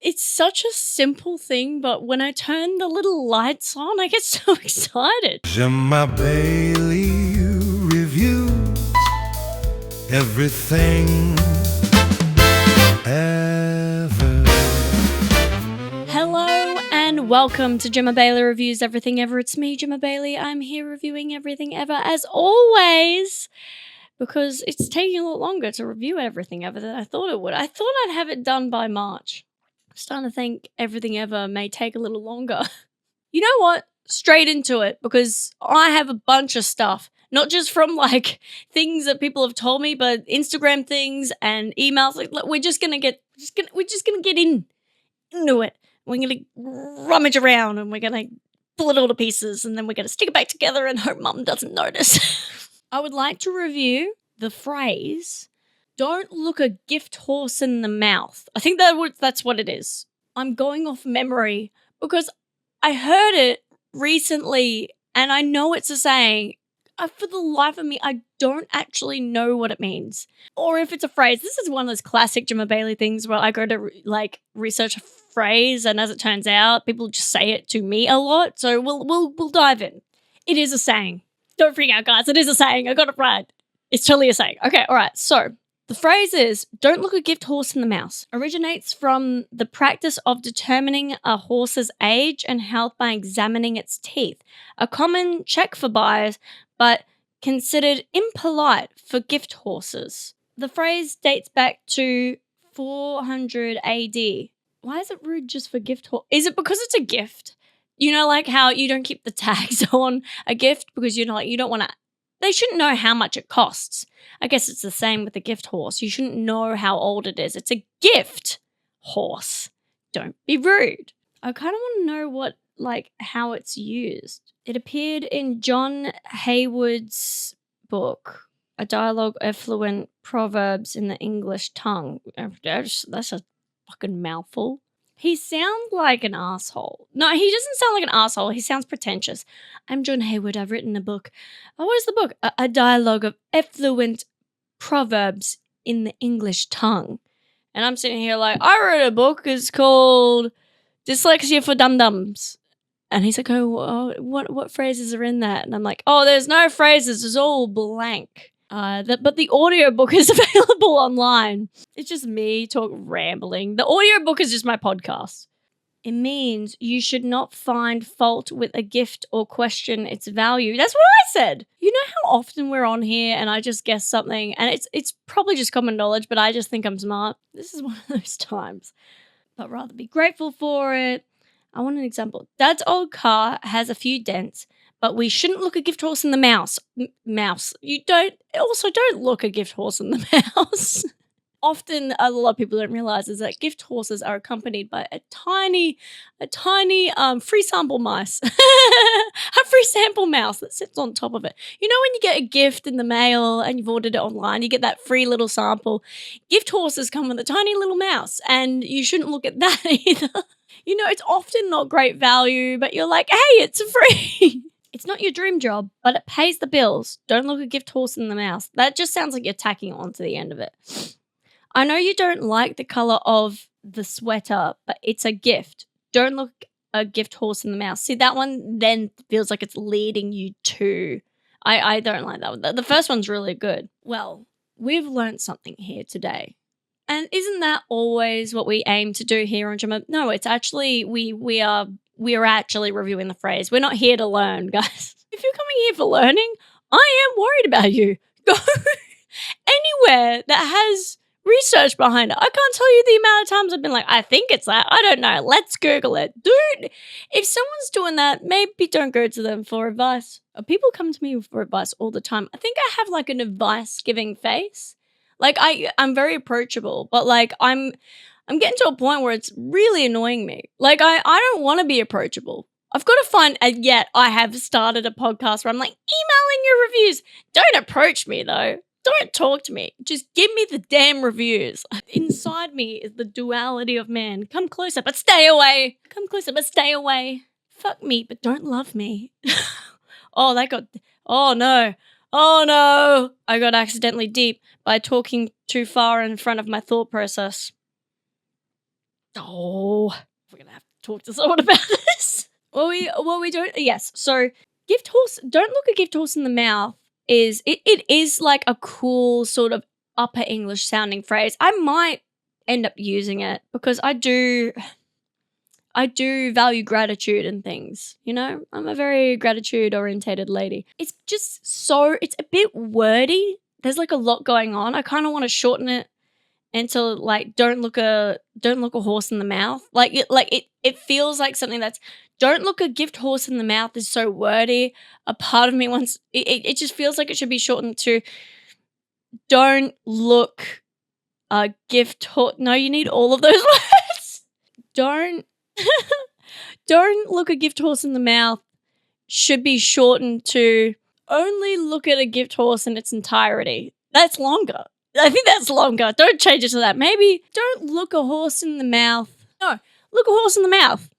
It's such a simple thing, but when I turn the little lights on, I get so excited. Jemma Bayley reviews everything ever. Hello and welcome to Jemma Bayley Reviews Everything Ever. It's me, Jemma Bayley. I'm here reviewing everything ever, as always, because it's taking a lot longer to review everything ever than I thought it would. I thought I'd have it done by March. I'm starting to think everything ever may take a little longer. You know what? Straight into it, because I have a bunch of stuff, not just from like things that people have told me, but Instagram things and emails. Like, we're just gonna get into it. We're gonna rummage around and we're gonna pull it all to pieces, and then we're gonna stick it back together and hope Mum doesn't notice. I would like to review the phrase, "Don't look a gift horse in the mouth." I think that's what it is. I'm going off memory because I heard it recently and I know it's a saying. For the life of me, I don't actually know what it means. Or if it's a phrase. This is one of those classic Jemma Bayley things where I go to research a phrase, and as it turns out, people just say it to me a lot. So we'll dive in. It is a saying. Don't freak out, guys. It is a saying. I got it right. It's totally a saying. Okay, all right. So the phrase is, "Don't look a gift horse in the mouth." Originates from the practice of determining a horse's age and health by examining its teeth. A common check for buyers, but considered impolite for gift horses. The phrase dates back to 400 AD. Why is it rude just for gift horse? Is it because it's a gift? You know, like how you don't keep the tags on a gift because you don't want to. They shouldn't know how much it costs. I guess it's the same with a gift horse. You shouldn't know how old it is. It's a gift horse. Don't be rude. I kind of want to know how it's used. It appeared in John Haywood's book, A Dialogue of Fluent Proverbs in the English Tongue. That's a fucking mouthful. He sounds like an asshole. No, he doesn't sound like an asshole. He sounds pretentious. "I'm John Haywood. I've written a book." Oh, what is the book? A Dialogue of Effluent Proverbs in the English Tongue. And I'm sitting here like, I wrote a book. It's called Dyslexia for Dum-Dums. And he's like, what phrases are in that? And I'm like, there's no phrases. It's all blank. But the audiobook is available online. It's just me rambling. The audiobook is just my podcast. It means you should not find fault with a gift or question its value. That's what I said. You know how often we're on here and I just guess something and it's probably just common knowledge, but I just think I'm smart. This is one of those times. But rather be grateful for it. I want an example. "Dad's old car has a few dents, but we shouldn't look a gift horse in the mouse." Mouse. Don't look a gift horse in the mouse. Often, a lot of people don't realize is that gift horses are accompanied by a tiny free sample mouse. A free sample mouse that sits on top of it. You know when you get a gift in the mail and you've ordered it online, you get that free little sample. Gift horses come with a tiny little mouse, and you shouldn't look at that either. You know, it's often not great value, but you're like, hey, it's free. It's not your dream job, but it pays the bills. Don't look a gift horse in the mouth. That just sounds like you're tacking on to the end of it. "I know you don't like the color of the sweater, but it's a gift. Don't look a gift horse in the mouth." See, that one then feels like it's leading you to. I don't like that one. The first one's really good. Well, we've learned something here today. And isn't that always what we aim to do here on Jemma? No, it's actually, we are actually reviewing the phrase. We're not here to learn, guys. If you're coming here for learning, I am worried about you. Go anywhere that has research behind it. I can't tell you the amount of times I've been like, I think it's that. I don't know. Let's Google it. Dude, if someone's doing that, maybe don't go to them for advice. People come to me for advice all the time. I think I have like an advice-giving face. Like I'm very approachable, but like I'm getting to a point where it's really annoying me. Like I don't want to be approachable. I've got to find, and yet I have started a podcast where I'm like, emailing your reviews. Don't approach me though. Don't talk to me. Just give me the damn reviews. Inside me is the duality of man. Come closer, but stay away. Come closer, but stay away. Fuck me, but don't love me. Oh no. I got accidentally deep by talking too far in front of my thought process. Oh, we're going to have to talk to someone about this. Well, we don't. Yes. So gift horse, don't look a gift horse in the mouth it is like a cool sort of upper English sounding phrase. I might end up using it because I do value gratitude and things, you know? I'm a very gratitude orientated lady. It's just it's a bit wordy. There's like a lot going on. I kind of want to shorten it into like don't look a horse in the mouth. It feels like something that's don't look a gift horse in the mouth is so wordy. A part of me wants it just feels like it should be shortened to don't look a gift horse. No, you need all of those words. Don't look a gift horse in the mouth should be shortened to only look at a gift horse in its entirety. That's longer. I think that's longer. Don't change it to that. Maybe don't look a horse in the mouth. No, look a horse in the mouth.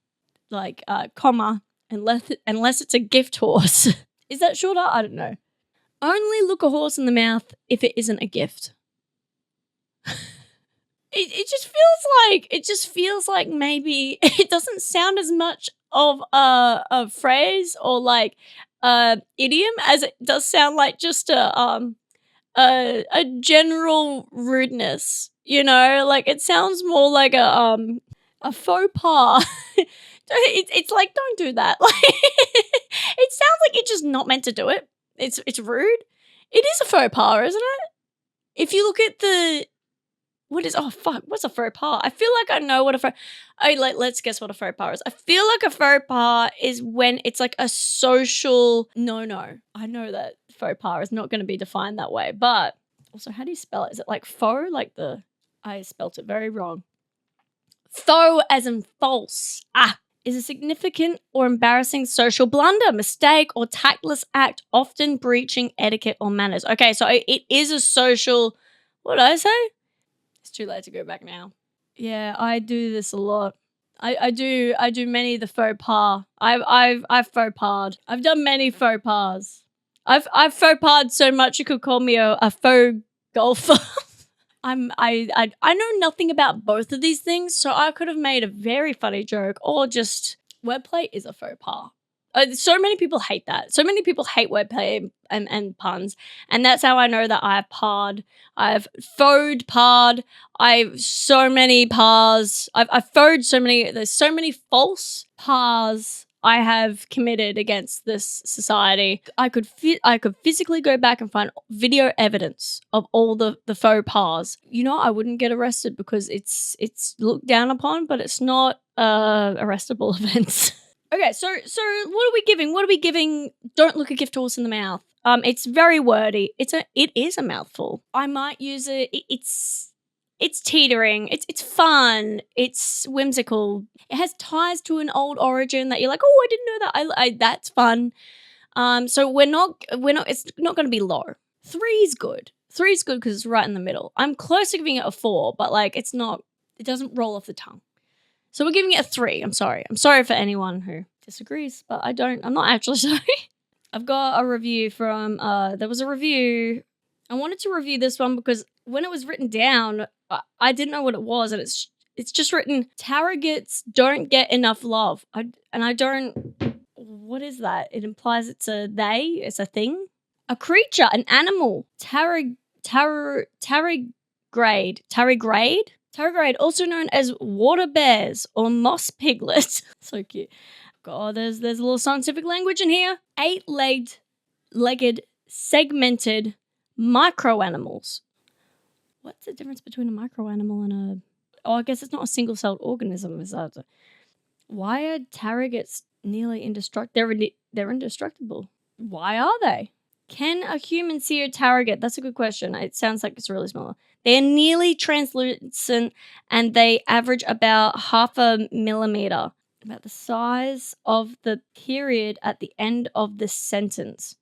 Like, comma, unless it's a gift horse. Is that shorter? I don't know. Only look a horse in the mouth if it isn't a gift. It just feels like maybe it doesn't sound as much of a phrase or like idiom as it does sound like just a general rudeness, you know? Like it sounds more like a faux pas. It's like don't do that. Like it sounds like you're just not meant to do it. It's rude. It is a faux pas, isn't it? If you look at what's a faux pas? I feel like I know what let's guess what a faux pas is. I feel like a faux pas is when it's like a social no. I know that faux pas is not going to be defined that way, but also how do you spell it? Is it like faux? I spelt it very wrong. Faux as in false. Is a significant or embarrassing social blunder, mistake, or tactless act, often breaching etiquette or manners. Okay, so it is a social. What did I say? It's too late to go back now. Yeah, I do this a lot. I do many of the faux pas. I've faux pased. I've done many faux pas. I've faux pased so much you could call me a faux golfer. I know nothing about both of these things, so I could have made a very funny joke or just wordplay is a faux pas. So many people hate that. So many people hate wordplay and puns, and that's how I know that I've parred. I've faux parred. I've so many pars. I've faux so many. There's so many false pars I have committed against this society. I could physically go back and find video evidence of all the faux pas. You know, I wouldn't get arrested because it's looked down upon, but it's not arrestable offense. Okay, so what are we giving? What are we giving? Don't look a gift horse in the mouth. It's very wordy. It is a mouthful. I might use it. It's teetering. It's fun. It's whimsical. It has ties to an old origin that you're like, oh, I didn't know that. That's fun. So we're not. It's not going to be low. 3 is good. 3 is good because it's right in the middle. I'm close to giving it a 4, but like it's not. It doesn't roll off the tongue. So we're giving it a 3. I'm sorry. I'm sorry for anyone who disagrees, but I'm not actually sorry. I've got a review from. There was a review. I wanted to review this one because when it was written down, I didn't know what it was, and it's just written Tardigrades don't get enough love. I don't. What is that? It implies it's a they. It's a thing, a creature, an animal. Tardigrade, also known as water bears or moss piglets. So cute. God, there's a little scientific language in here. 8-legged, segmented microanimals. What's the difference between a microanimal and a... Oh, I guess it's not a single-celled organism. Is that... Why are tardigrades nearly indestructible? They're indestructible. Why are they? Can a human see a tardigrade? That's a good question. It sounds like it's really small. They're nearly translucent and they average about 0.5 millimeter, about the size of the period at the end of the sentence.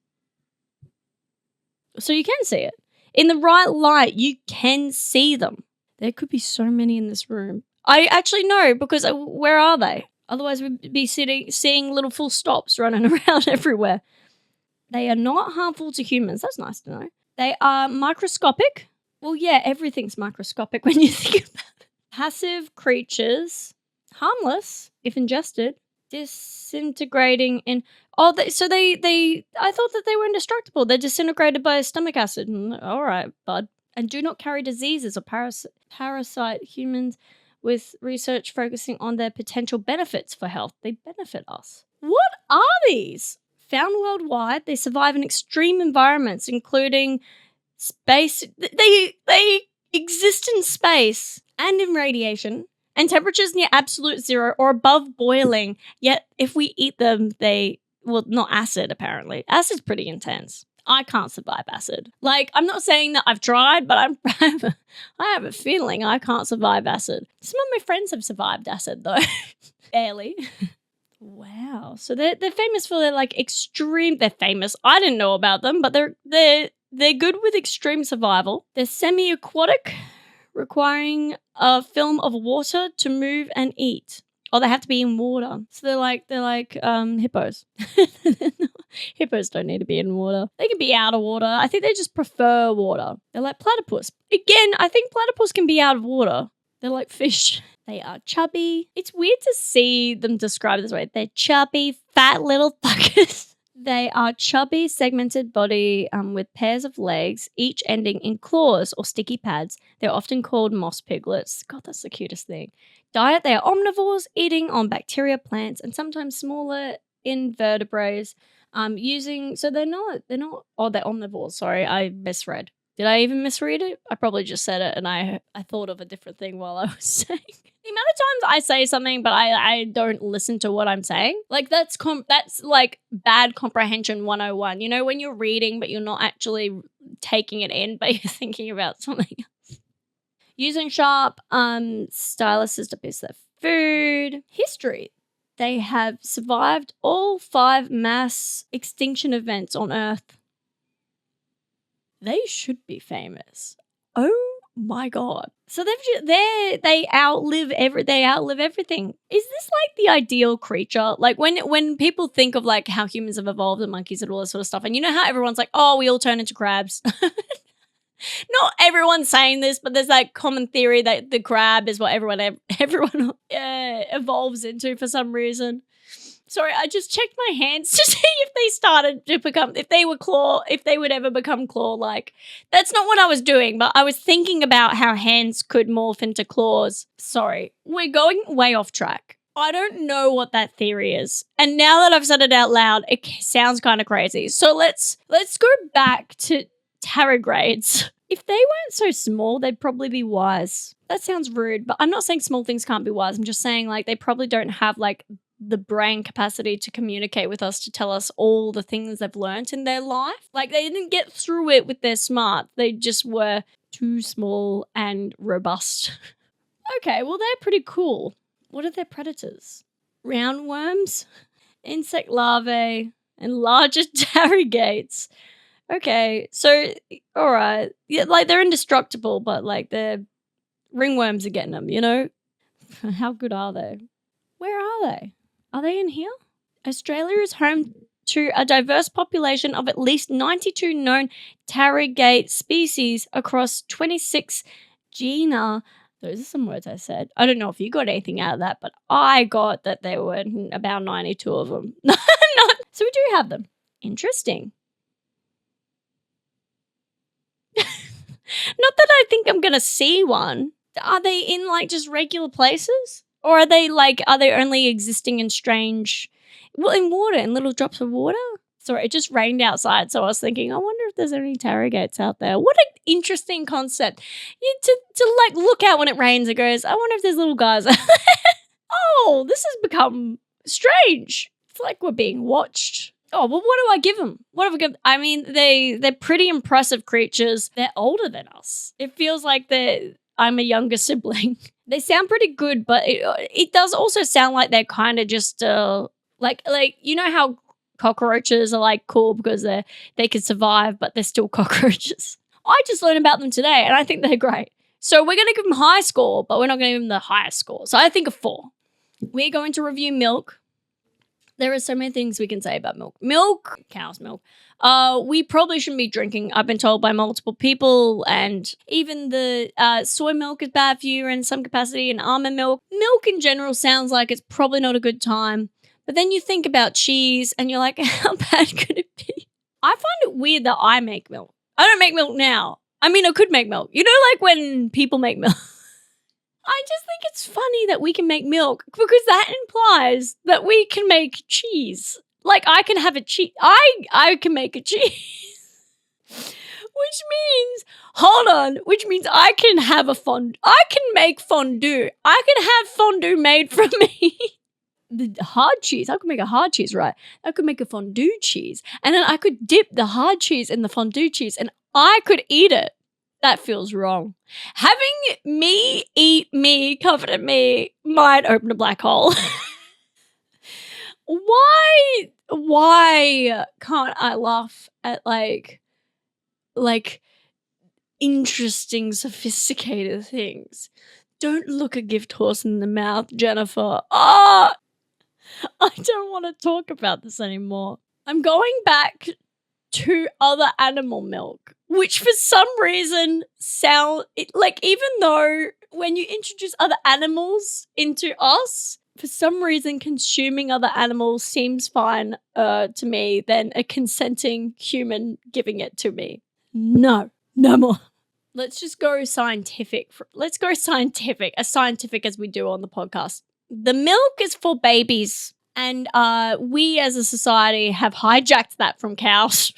So you can see it. In the right light, you can see them. There could be so many in this room. I actually know because where are they? Otherwise, we'd be seeing little full stops running around everywhere. They are not harmful to humans. That's nice to know. They are microscopic. Well, yeah, everything's microscopic when you think about it. Passive creatures, harmless if ingested, disintegrating in. Oh, I thought that they were indestructible. They're disintegrated by stomach acid. All right, bud. And do not carry diseases or parasite humans, with research focusing on their potential benefits for health. They benefit us. What are these? Found worldwide, they survive in extreme environments, including space. They exist in space and in radiation, and temperatures near absolute zero or above boiling. Yet, if we eat them, not acid, apparently. Acid's pretty intense. I can't survive acid. Like, I'm not saying that I've tried, but I have a feeling I can't survive acid. Some of my friends have survived acid, though. Barely. Wow. So they're famous for their, like, extreme... They're famous. I didn't know about them, but they're good with extreme survival. They're semi-aquatic, requiring a film of water to move and eat. Oh, they have to be in water. So they're like hippos. Hippos don't need to be in water. They can be out of water. I think they just prefer water. They're like platypus. Again, I think platypus can be out of water. They're like fish. They are chubby. It's weird to see them described this way. They're chubby, fat little fuckers. They are chubby, segmented body with pairs of legs, each ending in claws or sticky pads. They're often called moss piglets. God, that's the cutest thing. Diet, they are omnivores, eating on bacteria, plants, and sometimes smaller invertebrates. They're omnivores. Sorry, I misread. Did I even misread it? I probably just said it and I thought of a different thing while I was saying it. The amount of times I say something but I don't listen to what I'm saying, like that's like bad comprehension 101. You know, when you're reading but you're not actually taking it in, but you're thinking about something else. Using sharp styluses to piece their food. History. They have survived all 5 mass extinction events on Earth. They should be famous. Oh my God. So they outlive everything. Is this like the ideal creature? Like when people think of like how humans have evolved and monkeys and all this sort of stuff, and you know how everyone's like, oh, we all turn into crabs. Not everyone's saying this, but there's that common theory that the crab is what everyone evolves into for some reason. Sorry, I just checked my hands to see if they would ever become claw-like. That's not what I was doing, but I was thinking about how hands could morph into claws. Sorry, we're going way off track. I don't know what that theory is. And now that I've said it out loud, it sounds kind of crazy. So let's go back to tardigrades. If they weren't so small, they'd probably be wise. That sounds rude, but I'm not saying small things can't be wise. I'm just saying like they probably don't have like the brain capacity to communicate with us, to tell us all the things they've learnt in their life. Like they didn't get through it with their smart. They just were too small and robust. Okay, well they're pretty cool. What are their predators? Roundworms, insect larvae, and larger tardigrades. Okay, so all right, yeah, like they're indestructible, but like their ringworms are getting them. You know, how good are they? Where are they? Are they in here? Australia is home to a diverse population of at least 92 known tardigrade species across 26 genera. Those are some words I said. I don't know if you got anything out of that, but I got that there were about 92 of them. So we do have them. Interesting. Not that I think I'm going to see one. Are they in like just regular places? Or are they only existing in in water, in little drops of water? Sorry, it just rained outside, so I was thinking, I wonder if there's any tardigrades out there. What an interesting concept. To like look out when it rains, it goes, I wonder if there's little guys out there. Oh, this has become strange. It's like we're being watched. Oh, well, what do I give them? What have I given? I mean, they're pretty impressive creatures. They're older than us. It feels like I'm a younger sibling. They sound pretty good, but it does also sound like they're kind of just like you know how cockroaches are like cool because they can survive, but they're still cockroaches. I just learned about them today, and I think they're great. So we're going to give them high score, but we're not going to give them the highest score. So I think a 4. We're going to review milk. There are so many things we can say about milk. Milk, cow's milk. We probably shouldn't be drinking. I've been told by multiple people, and even the soy milk is bad for you in some capacity, and almond milk. Milk in general sounds like it's probably not a good time. But then you think about cheese, and you're like, how bad could it be? I find it weird that I make milk. I don't make milk now. I mean, I could make milk. You know, like when people make milk. I just think it's funny that we can make milk because that implies that we can make cheese. Like I can have a cheese. I can make a cheese. Which means I can have a fondue. I can make fondue. I can have fondue made from me. The hard cheese. I could make a hard cheese, right? I could make a fondue cheese. And then I could dip the hard cheese in the fondue cheese and I could eat it. That feels wrong. Having me eat me, covered in me, might open a black hole. Why can't I laugh at like interesting, sophisticated things? Don't look a gift horse in the mouth, Jennifer. I don't want to talk about this anymore. I'm going back to other animal milk, which for some reason even though when you introduce other animals into us, for some reason consuming other animals seems fine to me than a consenting human giving it to me. No more. Let's just go scientific. Let's go scientific, as scientific as we do on the podcast. The milk is for babies. And we as a society have hijacked that from cows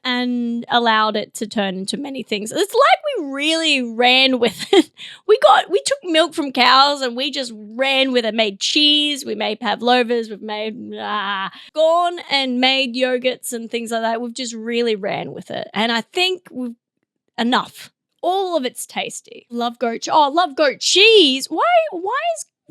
and allowed it to turn into many things. It's like we really ran with it. We took milk from cows and we just ran with it. Made cheese, we made pavlovas, we've made gone and made yogurts and things like that. We've just really ran with it. And I think we've enough. All of it's tasty. Love goat cheese. Why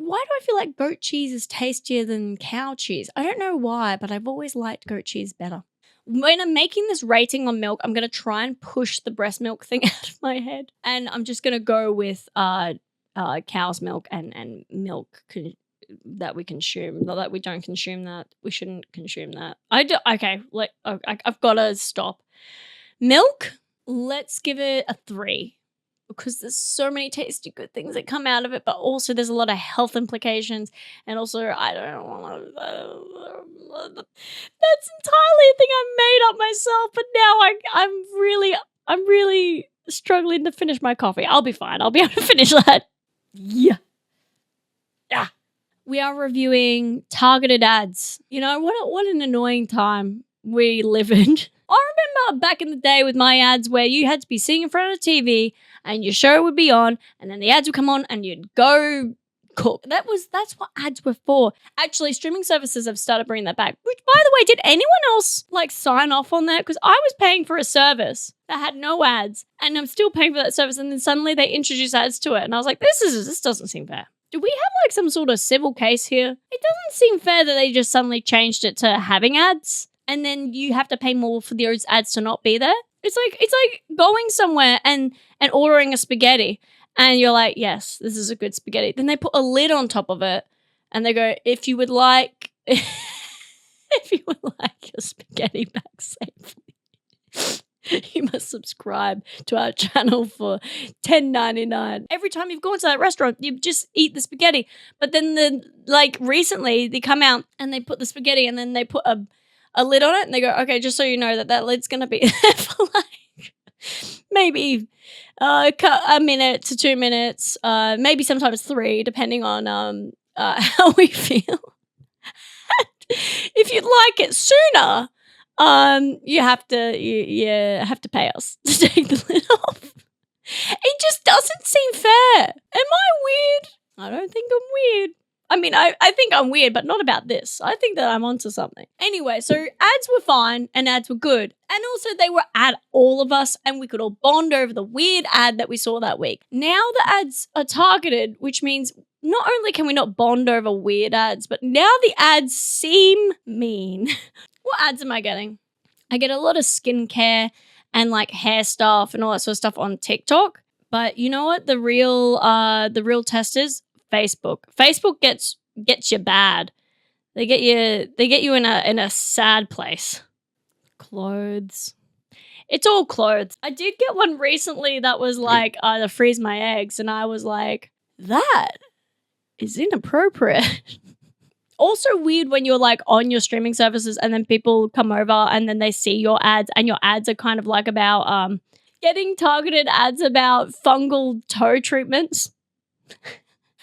do I feel like goat cheese is tastier than cow cheese? I don't know why, but I've always liked goat cheese better. When I'm making this rating on milk, I'm going to try and push the breast milk thing out of my head. And I'm just going to go with cow's milk and milk that we consume. Not that we don't consume that. We shouldn't consume that. I've got to stop. Milk, let's give it a 3. Because there's so many tasty good things that come out of it, but also there's a lot of health implications, and also I don't want to. That's entirely a thing I made up myself, but now I'm really struggling to finish my coffee. I'll be fine. I'll be able to finish that. Yeah. We are reviewing targeted ads. You know what an annoying time we live in. I remember back in the day with my ads where you had to be sitting in front of the TV and your show would be on and then the ads would come on and you'd go cook. That's what ads were for. Actually, streaming services have started bringing that back. Which, by the way, did anyone else sign off on that? Because I was paying for a service that had no ads and I'm still paying for that service and then suddenly they introduce ads to it and I was like, this doesn't seem fair. Do we have some sort of civil case here? It doesn't seem fair that they just suddenly changed it to having ads. And then you have to pay more for those ads to not be there. It's like going somewhere and ordering a spaghetti. And you're like, yes, this is a good spaghetti. Then they put a lid on top of it. And they go, if you would like your spaghetti back safely, you must subscribe to our channel for $10.99. Every time you've gone to that restaurant, you just eat the spaghetti. But then recently they come out and they put the spaghetti and then they put a lid on it and they go, okay, just so you know that lid's going to be there for maybe a minute to 2 minutes, maybe sometimes 3, depending on how we feel. If you'd like it sooner, you have to pay us to take the lid off. It just doesn't seem fair. Am I weird? I don't think I'm weird. I mean, I think I'm weird, but not about this. I think that I'm onto something. Anyway, so ads were fine and ads were good. And also they were at all of us and we could all bond over the weird ad that we saw that week. Now the ads are targeted, which means not only can we not bond over weird ads, but now the ads seem mean. What ads am I getting? I get a lot of skincare and hair stuff and all that sort of stuff on TikTok. But you know what the real test is? Facebook. Facebook gets you bad. They get you in a sad place. Clothes. It's all clothes. I did get one recently that was like, to freeze my eggs, and I was like, that is inappropriate. Also weird when you're like on your streaming services and then people come over and then they see your ads, and your ads are kind of like about getting targeted ads about fungal toe treatments.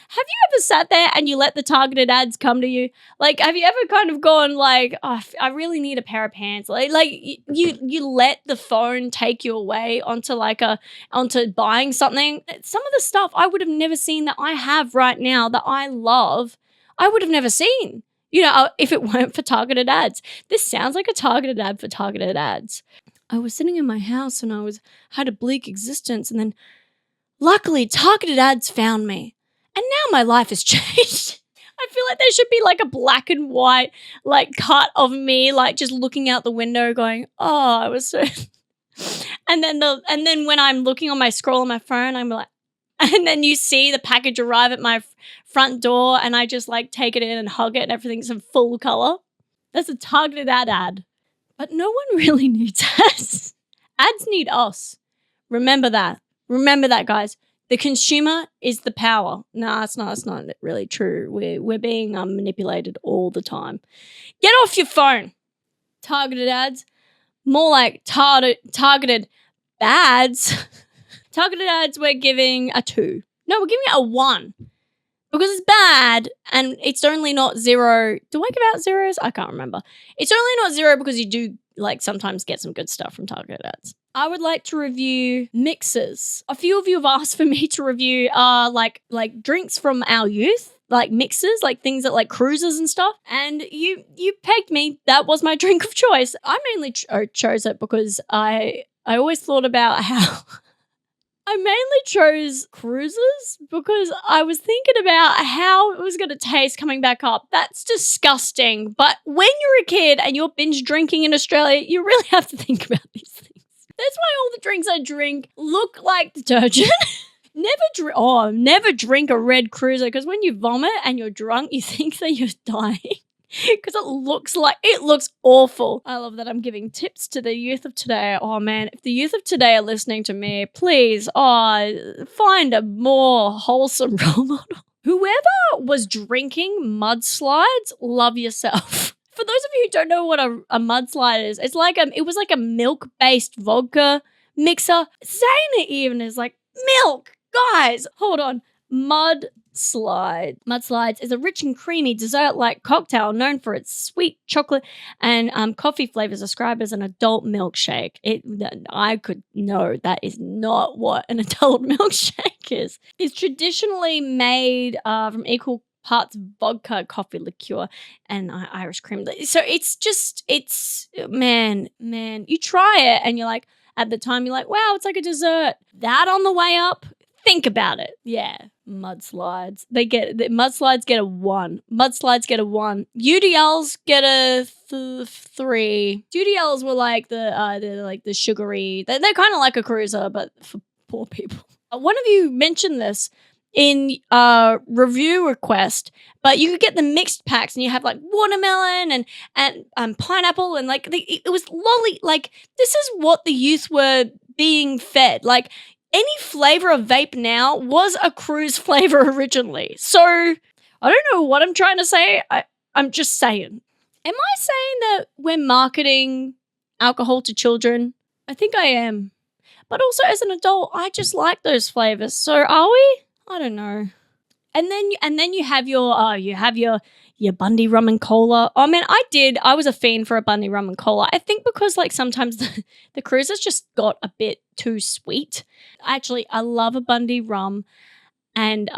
Have you ever sat there and you let the targeted ads come to you? Like, have you ever kind of gone like, oh, I really need a pair of pants? Like you let the phone take you away onto buying something. Some of the stuff I would have never seen that I have right now that I love, I would have never seen, if it weren't for targeted ads. This sounds like a targeted ad for targeted ads. I was sitting in my house and I had a bleak existence, and then luckily targeted ads found me. And now my life has changed. I feel like there should be like a black and white like cut of me like just looking out the window going, oh, I was so and then when I'm looking on my scroll on my phone, I'm like, and then you see the package arrive at my front door and I just like take it in and hug it and everything's in full color. That's a targeted ad. But no one really needs ads. Ads need us. Remember that. Remember that, guys. The consumer is the power. No, it's not really true. We're being manipulated all the time. Get off your phone. Targeted ads. More like targeted bads. Targeted ads, we're giving a 2. No, we're giving it a 1. Because it's bad and it's only not 0. Do I give out zeros? I can't remember. It's only not 0 because you do like sometimes get some good stuff from targeted ads. I would like to review mixers. A few of you have asked for me to review like drinks from our youth, like mixers, like things that like cruisers and stuff. And you pegged me. That was my drink of choice. I mainly chose it because I always thought about how I mainly chose cruisers because I was thinking about how it was going to taste coming back up. That's disgusting. But when you're a kid and you're binge drinking in Australia, you really have to think about these things. That's why all the drinks I drink look like detergent. Never drink a red cruiser, because when you vomit and you're drunk, you think that you're dying. Because it looks awful. I love that I'm giving tips to the youth of today. Oh man, if the youth of today are listening to me, please, find a more wholesome role model. Whoever was drinking mudslides, love yourself. For those of you who don't know what a mudslide is, it was like a milk-based vodka mixer. Saying it even is like, milk! Guys, hold on. Mudslides is a rich and creamy dessert-like cocktail known for its sweet chocolate and coffee flavors, described as an adult milkshake. I could know that is not what an adult milkshake is. It's traditionally made from equal parts vodka, coffee liqueur, and Irish cream. So it's man, you try it and you're like, at the time you're like, wow, it's like a dessert. That on the way up, think about it. Yeah, mudslides. Mudslides get a 1. Mudslides get a 1. UDLs get a 3. UDLs were like the sugary. They're kind of like a cruiser, but for poor people. One of you mentioned this in review request, but you could get the mixed packs and you have like watermelon and pineapple and like it was lolly. Like, this is what the youth were being fed. Like, any flavor of vape now was a cruise flavor originally. So I don't know what I'm trying to say. I'm just saying. Am I saying that we're marketing alcohol to children? I think I am. But also as an adult, I just like those flavors. So are we? I don't know. And then you have your Bundy rum and cola. Oh man, I was a fiend for a Bundy rum and cola. I think because like sometimes the cruises just got a bit too sweet. Actually, I love a Bundy rum and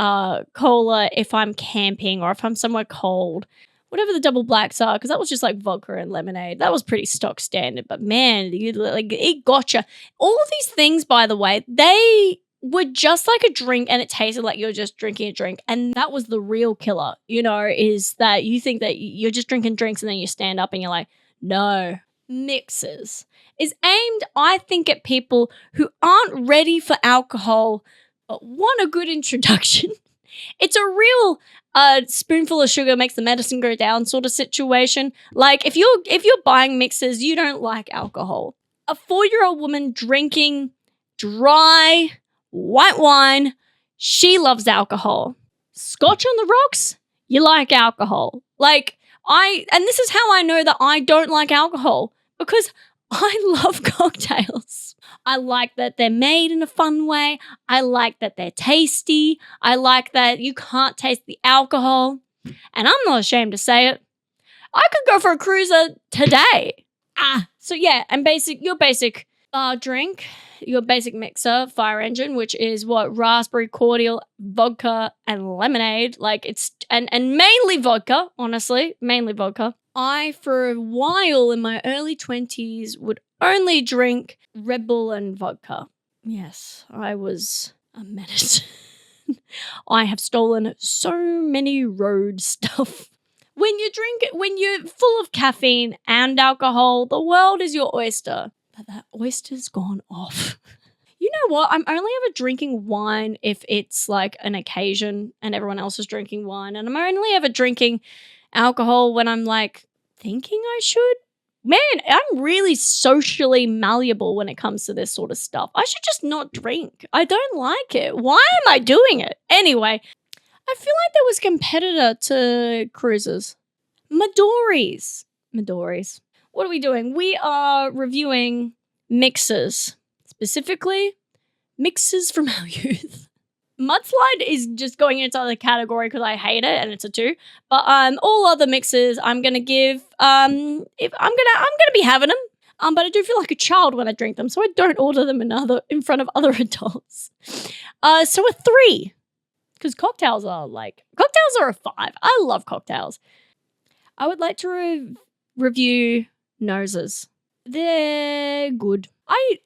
cola if I'm camping or if I'm somewhere cold. Whatever the double blacks are, because that was just like vodka and lemonade. That was pretty stock standard. But man, it gotcha. All of these things, by the way, they were just like a drink and it tasted like you're just drinking a drink. And that was the real killer, is that you think that you're just drinking drinks and then you stand up and you're like, no. Mixers is aimed, I think, at people who aren't ready for alcohol but want a good introduction. It's a real spoonful of sugar makes the medicine go down sort of situation. Like if you're buying mixers, you don't like alcohol. A 4-year-old woman drinking dry white wine, she loves alcohol. Scotch on the rocks, you like alcohol. And this is how I know that I don't like alcohol, because I love cocktails. I like that they're made in a fun way. I like that they're tasty. I like that you can't taste the alcohol. And I'm not ashamed to say it. I could go for a cruiser today. So yeah, and your basic drink, your basic mixer, fire engine, which is what? Raspberry cordial, vodka, and lemonade. And mainly vodka, honestly, mainly vodka. I, for a while in my early 20s, would only drink Red Bull and vodka. Yes, I was a menace. I have stolen so many road stuff. When you're full of caffeine and alcohol, the world is your oyster. But that oyster's gone off. You know what? I'm only ever drinking wine if it's like an occasion and everyone else is drinking wine. And I'm only ever drinking alcohol when I'm like thinking I should. Man, I'm really socially malleable when it comes to this sort of stuff. I should just not drink. I don't like it. Why am I doing it? Anyway, I feel like there was a competitor to cruises. Midori's. What are we doing? We are reviewing mixers. Specifically, mixers from our youth. Mudslide is just going into the category because I hate it and it's a 2. But all other mixers I'm gonna give if I'm gonna be having them. But I do feel like a child when I drink them, so I don't order them in front of other adults. So a 3. Because cocktails are a 5. I love cocktails. I would like to review noses. They're good.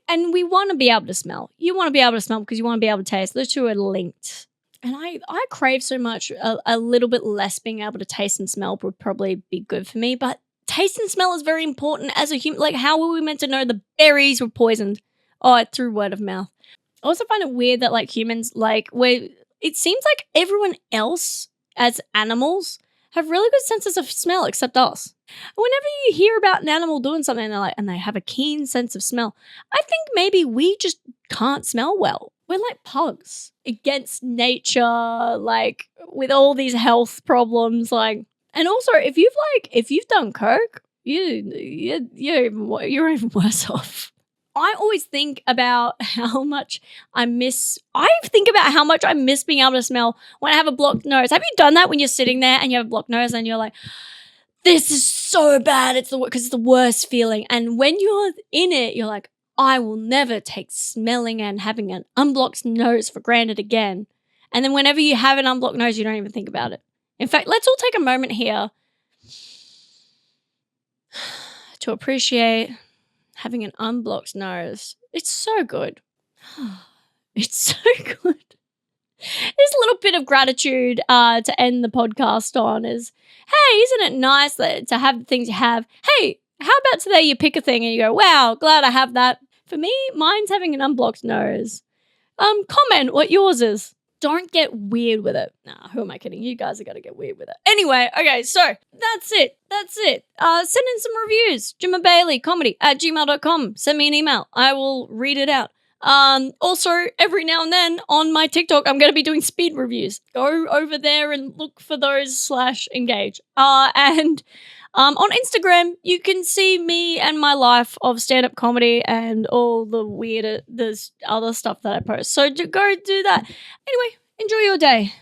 And we want to be able to smell. You want to be able to smell because you want to be able to taste. Those two are linked. And I crave so much. A little bit less being able to taste and smell would probably be good for me. But taste and smell is very important as a human. Like, how were we meant to know the berries were poisoned? Oh, through word of mouth. I also find it weird that like humans, it seems like everyone else as animals have really good senses of smell except us. Whenever you hear about an animal doing something and they have a keen sense of smell, I think maybe we just can't smell well. We're like pugs against nature, like with all these health problems. And also if you've done coke, you're even worse off. I always think about how much I miss being able to smell when I have a blocked nose. Have you done that when you're sitting there and you have a blocked nose and you're like, this is so bad. Because it's the worst feeling. And when you're in it, you're like, I will never take smelling and having an unblocked nose for granted again. And then whenever you have an unblocked nose, you don't even think about it. In fact, let's all take a moment here to appreciate having an unblocked nose. It's so good. It's so good. This little bit of gratitude to end the podcast on is, hey, isn't it nice to have the things you have? Hey, how about today you pick a thing and you go, wow, glad I have that. For me, mine's having an unblocked nose. Comment what yours is. Don't get weird with it. Nah, who am I kidding? You guys are going to get weird with it. Anyway, okay, so that's it. Send in some reviews. Jemma Bayley comedy @gmail.com. Send me an email. I will read it out. Also, every now and then on my TikTok, I'm going to be doing speed reviews. Go over there and look for those /engage. And on Instagram, you can see me and my life of stand-up comedy and all the other stuff that I post. So go do that. Anyway, enjoy your day.